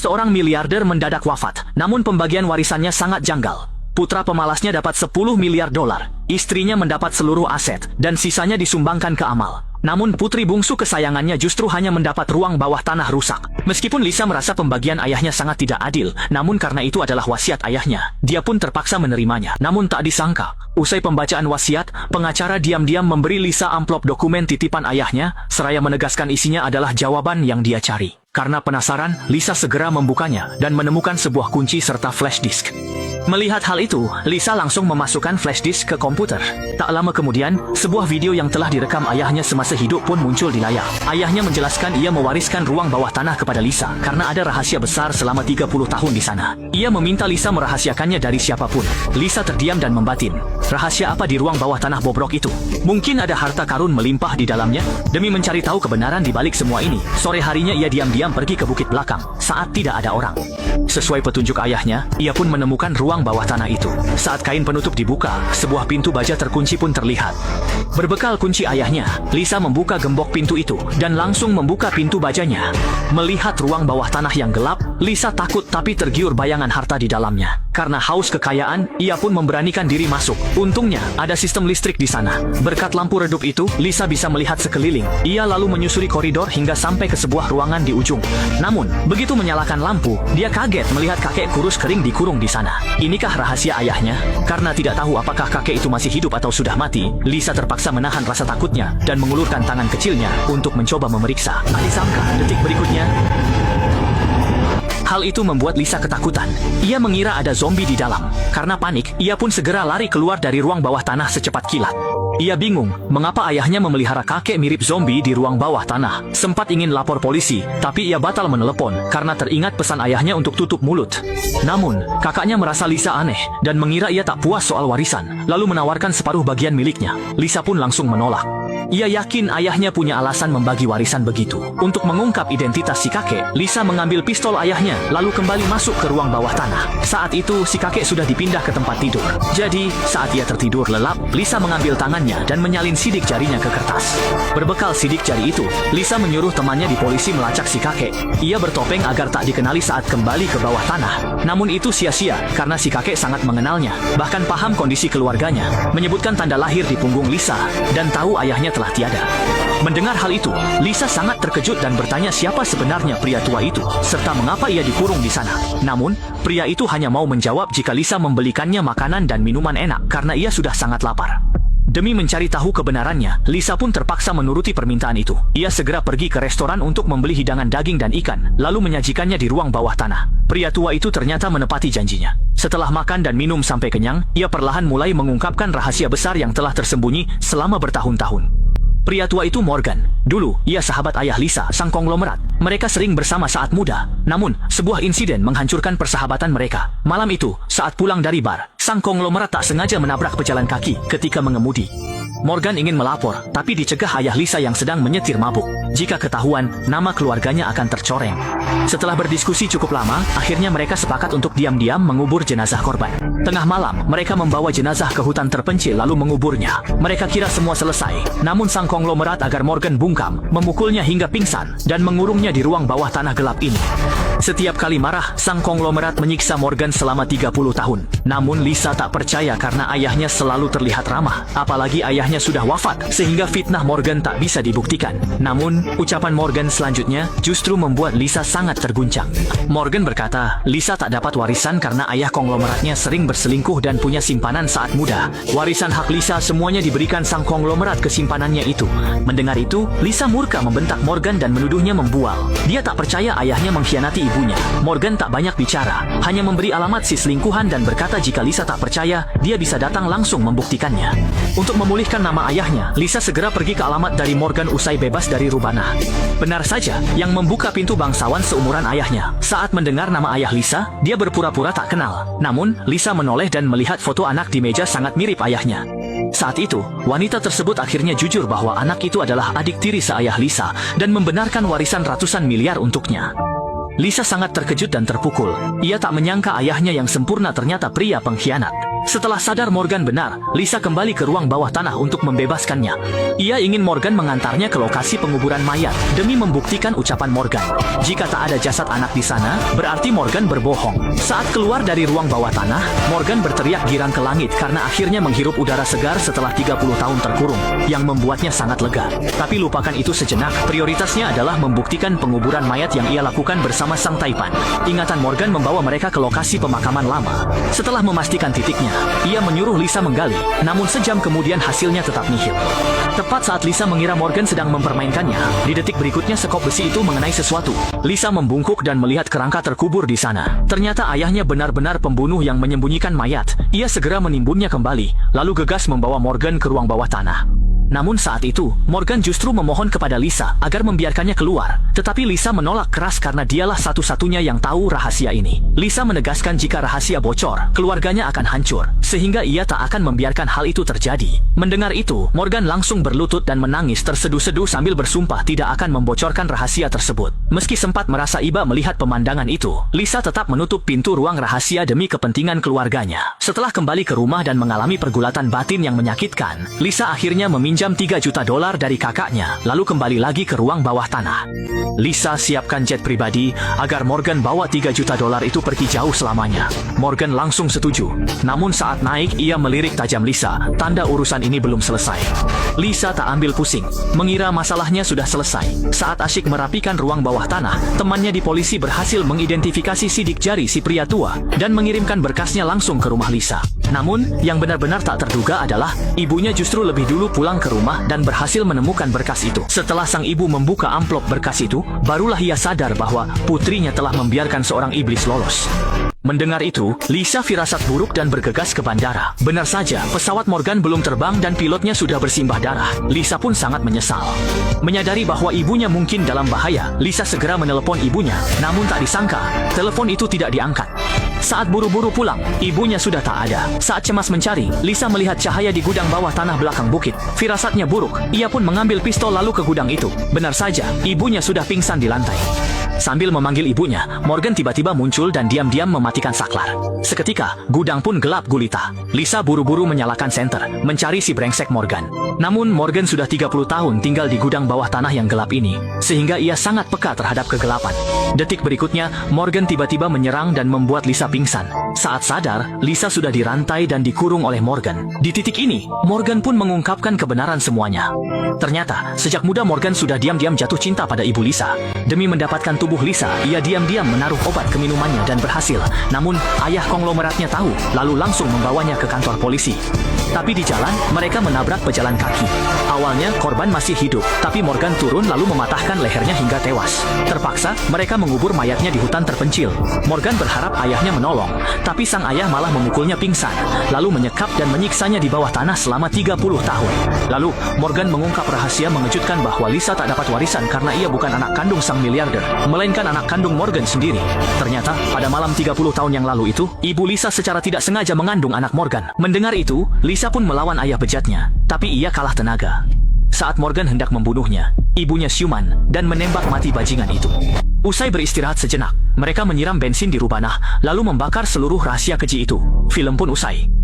Seorang miliarder mendadak wafat, namun pembagian warisannya sangat janggal. Putra pemalasnya dapat 10 miliar dolar, istrinya mendapat seluruh aset, dan sisanya disumbangkan ke Amal. Namun putri bungsu kesayangannya justru hanya mendapat ruang bawah tanah rusak. Meskipun Lisa merasa pembagian ayahnya sangat tidak adil, namun karena itu adalah wasiat ayahnya, dia pun terpaksa menerimanya. Namun tak disangka, usai pembacaan wasiat, pengacara diam-diam memberi Lisa amplop dokumen titipan ayahnya, seraya menegaskan isinya adalah jawaban yang dia cari. Karena penasaran, Lisa segera membukanya dan menemukan sebuah kunci serta flash disk. Melihat hal itu, Lisa langsung memasukkan flash disk ke komputer. Tak lama kemudian, sebuah video yang telah direkam ayahnya semasa hidup pun muncul di layar. Ayahnya menjelaskan ia mewariskan ruang bawah tanah kepada Lisa karena ada rahasia besar selama 30 tahun di sana. Ia meminta Lisa merahasiakannya dari siapapun. Lisa terdiam dan membatin. Rahasia apa di ruang bawah tanah bobrok itu? Mungkin ada harta karun melimpah di dalamnya? Demi mencari tahu kebenaran di balik semua ini, sore harinya ia diam-diam pergi ke bukit belakang saat tidak ada orang. Sesuai petunjuk ayahnya, ia pun menemukan ruang bawah tanah itu. Saat kain penutup dibuka, sebuah pintu baja terkunci pun terlihat. Berbekal kunci ayahnya, Lisa membuka gembok pintu itu dan langsung membuka pintu bajanya. Melihat ruang bawah tanah yang gelap, Lisa takut tapi tergiur bayangan harta di dalamnya. Karena haus kekayaan, ia pun memberanikan diri masuk. Untungnya, ada sistem listrik di sana. Berkat lampu redup itu, Lisa bisa melihat sekeliling. Ia lalu menyusuri koridor hingga sampai ke sebuah ruangan di ujung. Namun, begitu menyalakan lampu, dia kaget melihat kakek kurus kering dikurung di sana. Inikah rahasia ayahnya? Karena tidak tahu apakah kakek itu masih hidup atau sudah mati, Lisa terpaksa menahan rasa takutnya dan mengulurkan tangan kecilnya untuk mencoba memeriksa. Tak disangka, detik berikutnya, hal itu membuat Lisa ketakutan. Ia mengira ada zombie di dalam. Karena panik, ia pun segera lari keluar dari ruang bawah tanah secepat kilat. Ia bingung, mengapa ayahnya memelihara kakek mirip zombie di ruang bawah tanah. Sempat ingin lapor polisi, tapi ia batal menelepon karena teringat pesan ayahnya untuk tutup mulut. Namun, kakaknya merasa Lisa aneh dan mengira ia tak puas soal warisan, lalu menawarkan separuh bagian miliknya. Lisa pun langsung menolak. Ia yakin ayahnya punya alasan membagi warisan begitu. Untuk mengungkap identitas si kakek, Lisa mengambil pistol ayahnya, lalu kembali masuk ke ruang bawah tanah. Saat itu, si kakek sudah dipindah ke tempat tidur. Jadi, saat ia tertidur lelap, Lisa mengambil tangannya dan menyalin sidik jarinya ke kertas. Berbekal sidik jari itu, Lisa menyuruh temannya di polisi melacak si kakek. Ia bertopeng agar tak dikenali saat kembali ke bawah tanah. Namun itu sia-sia, karena si kakek sangat mengenalnya, bahkan paham kondisi keluarganya, menyebutkan tanda lahir di punggung Lisa, dan tahu ayahnya telah tiada. Mendengar hal itu, Lisa sangat terkejut dan bertanya siapa sebenarnya pria tua itu, serta mengapa ia dikurung di sana. Namun, pria itu hanya mau menjawab jika Lisa membelikannya makanan dan minuman enak, karena ia sudah sangat lapar. Demi mencari tahu kebenarannya, Lisa pun terpaksa menuruti permintaan itu. Ia segera pergi ke restoran untuk membeli hidangan daging dan ikan, lalu menyajikannya di ruang bawah tanah. Pria tua itu ternyata menepati janjinya. Setelah makan dan minum sampai kenyang, ia perlahan mulai mengungkapkan rahasia besar yang telah tersembunyi selama bertahun-tahun. Pria tua itu Morgan. Dulu, ia sahabat ayah Lisa, sang konglomerat. Mereka sering bersama saat muda. Namun, sebuah insiden menghancurkan persahabatan mereka. Malam itu, saat pulang dari bar, sang konglomerat tak sengaja menabrak pejalan kaki ketika mengemudi. Morgan ingin melapor, tapi dicegah ayah Lisa yang sedang menyetir mabuk. Jika ketahuan, nama keluarganya akan tercoreng. Setelah berdiskusi cukup lama, akhirnya mereka sepakat untuk diam-diam mengubur jenazah korban. Tengah malam, mereka membawa jenazah ke hutan terpencil lalu menguburnya. Mereka kira semua selesai. Namun sang konglomerat agar Morgan bungkam, memukulnya hingga pingsan, dan mengurungnya di ruang bawah tanah gelap ini. Setiap kali marah, sang konglomerat menyiksa Morgan selama 30 tahun. Namun Lisa tak percaya karena ayahnya selalu terlihat ramah. Apalagi ayahnya sudah wafat, sehingga fitnah Morgan tak bisa dibuktikan. Namun, ucapan Morgan selanjutnya justru membuat Lisa sangat terguncang. Morgan berkata, Lisa tak dapat warisan karena ayah konglomeratnya sering berselingkuh dan punya simpanan saat muda. Warisan hak Lisa semuanya diberikan sang konglomerat ke simpanannya itu. Mendengar itu, Lisa murka membentak Morgan dan menuduhnya membual. Dia tak percaya ayahnya mengkhianati ibunya. Morgan tak banyak bicara, hanya memberi alamat si selingkuhan dan berkata jika Lisa tak percaya, dia bisa datang langsung membuktikannya. Untuk memulihkan nama ayahnya, Lisa segera pergi ke alamat dari Morgan usai bebas dari Rubana. Benar saja, yang membuka pintu bangsawan seumuran ayahnya. Saat mendengar nama ayah Lisa, dia berpura-pura tak kenal. Namun, Lisa menoleh dan melihat foto anak di meja sangat mirip ayahnya. Saat itu, wanita tersebut akhirnya jujur bahwa anak itu adalah adik tiri seayah Lisa dan membenarkan warisan ratusan miliar untuknya. Lisa sangat terkejut dan terpukul. Ia tak menyangka ayahnya yang sempurna ternyata pria pengkhianat. Setelah sadar Morgan benar, Lisa kembali ke ruang bawah tanah untuk membebaskannya. Ia ingin Morgan mengantarnya ke lokasi penguburan mayat demi membuktikan ucapan Morgan. Jika tak ada jasad anak di sana, berarti Morgan berbohong. Saat keluar dari ruang bawah tanah, Morgan berteriak girang ke langit karena akhirnya menghirup udara segar setelah 30 tahun terkurung, yang membuatnya sangat lega. Tapi lupakan itu sejenak, prioritasnya adalah membuktikan penguburan mayat yang ia lakukan bersama Sang Taipan. Ingatan Morgan membawa mereka ke lokasi pemakaman lama. Setelah memastikan titiknya, ia menyuruh Lisa menggali, namun sejam kemudian hasilnya tetap nihil. Tepat saat Lisa mengira Morgan sedang mempermainkannya, di detik berikutnya sekop besi itu mengenai sesuatu. Lisa membungkuk dan melihat kerangka terkubur di sana. Ternyata ayahnya benar-benar pembunuh yang menyembunyikan mayat. Ia segera menimbunnya kembali, lalu gegas membawa Morgan ke ruang bawah tanah. Namun saat itu, Morgan justru memohon kepada Lisa agar membiarkannya keluar. Tetapi Lisa menolak keras karena dialah satu-satunya yang tahu rahasia ini. Lisa menegaskan jika rahasia bocor, keluarganya akan hancur, sehingga ia tak akan membiarkan hal itu terjadi. Mendengar itu, Morgan langsung berlutut dan menangis terseduh-seduh sambil bersumpah tidak akan membocorkan rahasia tersebut. Meski sempat merasa iba melihat pemandangan itu, Lisa tetap menutup pintu ruang rahasia demi kepentingan keluarganya. Setelah kembali ke rumah dan mengalami pergulatan batin yang menyakitkan, Lisa akhirnya meminjam $3 juta dari kakaknya, lalu kembali lagi ke ruang bawah tanah. Lisa siapkan jet pribadi agar Morgan bawa $3 juta itu pergi jauh selamanya. Morgan langsung setuju. Namun saat naik, ia melirik tajam Lisa, tanda urusan ini belum selesai. Lisa tak ambil pusing, mengira masalahnya sudah selesai. Saat asyik merapikan ruang bawah tanah, temannya di polisi berhasil mengidentifikasi sidik jari si pria tua dan mengirimkan berkasnya langsung ke rumah Lisa. Namun, yang benar-benar tak terduga adalah ibunya justru lebih dulu pulang ke rumah dan berhasil menemukan berkas itu. Setelah sang ibu membuka amplop berkas itu, barulah ia sadar bahwa putrinya telah membiarkan seorang iblis lolos. Mendengar itu, Lisa firasat buruk dan bergegas ke bandara. Benar saja, pesawat Morgan belum terbang dan pilotnya sudah bersimbah darah. Lisa pun sangat menyesal. Menyadari bahwa ibunya mungkin dalam bahaya, Lisa segera menelepon ibunya. Namun tak disangka, telepon itu tidak diangkat. Saat buru-buru pulang, ibunya sudah tak ada. Saat cemas mencari, Lisa melihat cahaya di gudang bawah tanah belakang bukit. Firasatnya buruk, ia pun mengambil pistol lalu ke gudang itu. Benar saja, ibunya sudah pingsan di lantai. Sambil memanggil ibunya, Morgan tiba-tiba muncul dan diam-diam mematikan saklar. Seketika, gudang pun gelap gulita. Lisa buru-buru menyalakan senter, mencari si brengsek Morgan. Namun Morgan sudah 30 tahun tinggal di gudang bawah tanah yang gelap ini, sehingga ia sangat peka terhadap kegelapan. Detik berikutnya, Morgan tiba-tiba menyerang dan membuat Lisa pingsan. Saat sadar, Lisa sudah dirantai dan dikurung oleh Morgan. Di titik ini, Morgan pun mengungkapkan kebenaran semuanya. Ternyata, sejak muda Morgan sudah diam-diam jatuh cinta pada ibu Lisa. Demi mendapatkan tubuh Lisa, ia diam-diam menaruh obat ke minumannya dan berhasil. Namun, ayah konglomeratnya tahu, lalu langsung membawanya ke kantor polisi. Tapi di jalan, mereka menabrak pejalan kaki. Awalnya, korban masih hidup, tapi Morgan turun lalu mematahkan lehernya hingga tewas. Terpaksa, mereka mengubur mayatnya di hutan terpencil. Morgan berharap ayahnya menolong, tapi sang ayah malah memukulnya pingsan, lalu menyekap dan menyiksanya di bawah tanah selama 30 tahun. Lalu, Morgan mengungkap rahasia mengejutkan bahwa Lisa tak dapat warisan karena ia bukan anak kandung sang miliarder, melainkan anak kandung Morgan sendiri. Ternyata, pada malam 30 tahun yang lalu itu, ibu Lisa secara tidak sengaja mengandung anak Morgan. Mendengar itu, Lisa pun melawan ayah bejatnya, tapi ia kalah tenaga. Saat Morgan hendak membunuhnya, ibunya siuman dan menembak mati bajingan itu. Usai beristirahat sejenak, mereka menyiram bensin di Rubanah, lalu membakar seluruh rahasia keji itu. Film pun usai.